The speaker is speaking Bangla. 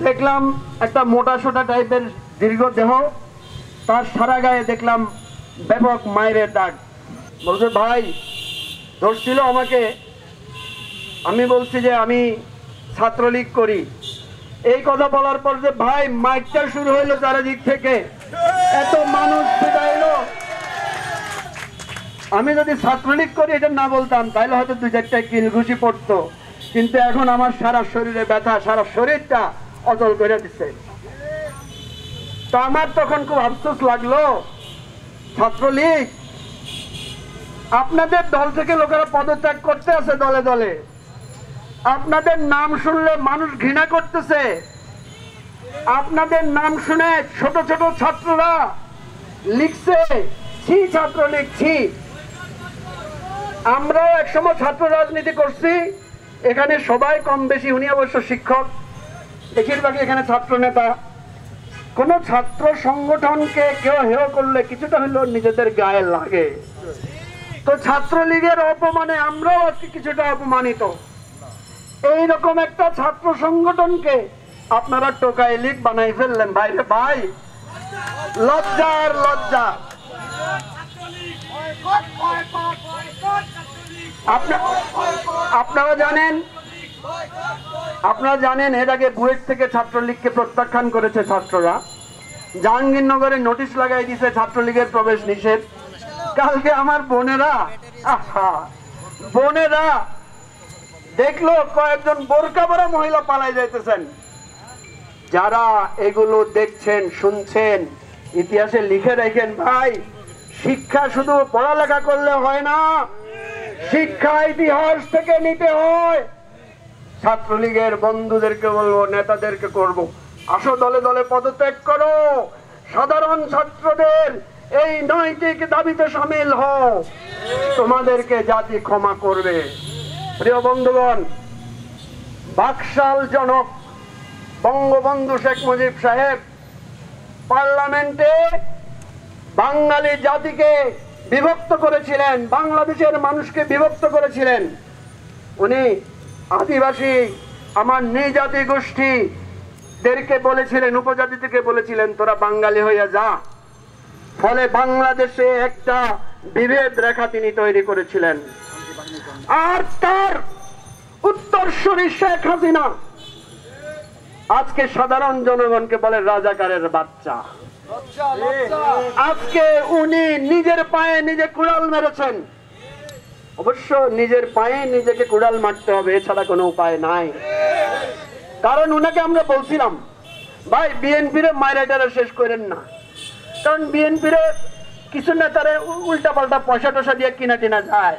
দেখলাম একটা মোটা সোটা টাইপের দীর্ঘ দেহ, তার সারা গায়ে দেখলাম ব্যাপক মায়ের দাগ। বলছে ভাই ধরছিল আমাকে, আমি বলছি যে আমি ছাত্রলীগ করি। এই কথা বলার পর যে ভাই মাইকটা শুরু হইলো চারিদিক থেকে, এত মানুষ এলো। আমি যদি ছাত্রলীগ করি এটা না বলতাম তাহলে হয়তো দুই চারটা কিল ঘুষি পড়তো, কিন্তু এখন আমার সারা শরীরে ব্যথা, সারা শরীরটা অচল করে দিচ্ছে। তো আমার তখন খুব আফসোস লাগলো, ছাত্রলীগ আপনাদের দল থেকে লোকেরা পদত্যাগ করতে আছে দলে দলে, আপনাদের নাম শুনলে মানুষ ঘৃণা করতেছে, আপনাদের নাম শুনে ছোট ছোট ছাত্ররা লিখছে ছি ছাত্রলীগ ছি। আমরাও একসময় ছাত্র রাজনীতি করছি, এখানে সবাই কম বেশি, উনি অবশ্য শিক্ষক, বেশিরভাগই এখানে ছাত্র নেতা। কোন ছাত্র সংগঠনকে কেউ হেয় করলে কিছুটা হলেও নিজেদের গায়ে লাগে। তো ছাত্রলীগের অপমানে আমরাও আজকে কিছুটা অপমানিত। এইরকম একটা ছাত্র সংগঠনকে আপনারা টোকাই লীগ বানাই ফেললেন। ভাইরে ভাই, লজ্জা আর লজ্জা। আপনারা জানেন এর আগে বুয়েট থেকে ছাত্রলীগকে প্রত্যাখ্যান করেছে ছাত্ররা, জাহাঙ্গীরনগরে নোটিশ লাগাই দিয়েছে ছাত্রলীগের প্রবেশ নিষেধ। কালকে আমার বোনেরা দেখলো কয়েকজন বোরকা পরা মহিলা পালাই যাইতেছেন। যারা এগুলো দেখছেন শুনছেন, ইতিহাসে লিখে রাখেন ভাই, শিক্ষা শুধু পড়ালেখা করলে হয় না, শিক্ষা ইতিহাস থেকে নিতে হয়। ছাত্রলীগের বন্ধুদেরকে বলবো, নেতাদেরকে করব, আসো দলে দলে পদত্যাগ করো, সাধারণ ছাত্রদের এই নৈতিক দাবিতে সামিল হও, তোমাদেরকে জাতি ক্ষমা করবে। প্রিয় বন্ধুগণ, বাকশাল জনক বঙ্গবন্ধু শেখ মুজিব সাহেব পার্লামেন্টে বাঙালি জাতিকে বিভক্ত করেছিলেন, বাংলাদেশের মানুষকে বিভক্ত করেছিলেন। উনি আদিবাসী আমার নৃজাতি গোষ্ঠীদেরকে বলেছিলেন, উপজাতিদেরকে বলেছিলেন তোরা বাঙালি হইয়া যা। ফলে বাংলাদেশে একটা বিভেদ রেখা তিনি তৈরি করেছিলেন। আর তার উত্তরসূরি শেখ হাসিনা আজকে সাধারণ জনগণকে বলে রাজাকারের বাচ্চা। আজকে উনি নিজের পায়ে নিজে কুড়াল মেরেছেন। অবশ্য নিজের পায়ে নিজেকে কুড়াল মারতে হবে, এছাড়া কোনো উপায় নাই। কারণ উনাকে আমরা বলছিলাম ভাই বিএনপির মাইরাটারে শেষ করেন না, কারণ বিএনপির কিছু নেতারে উল্টা পাল্টা পয়সা টসা দিয়ে কিনা টিনা যায়।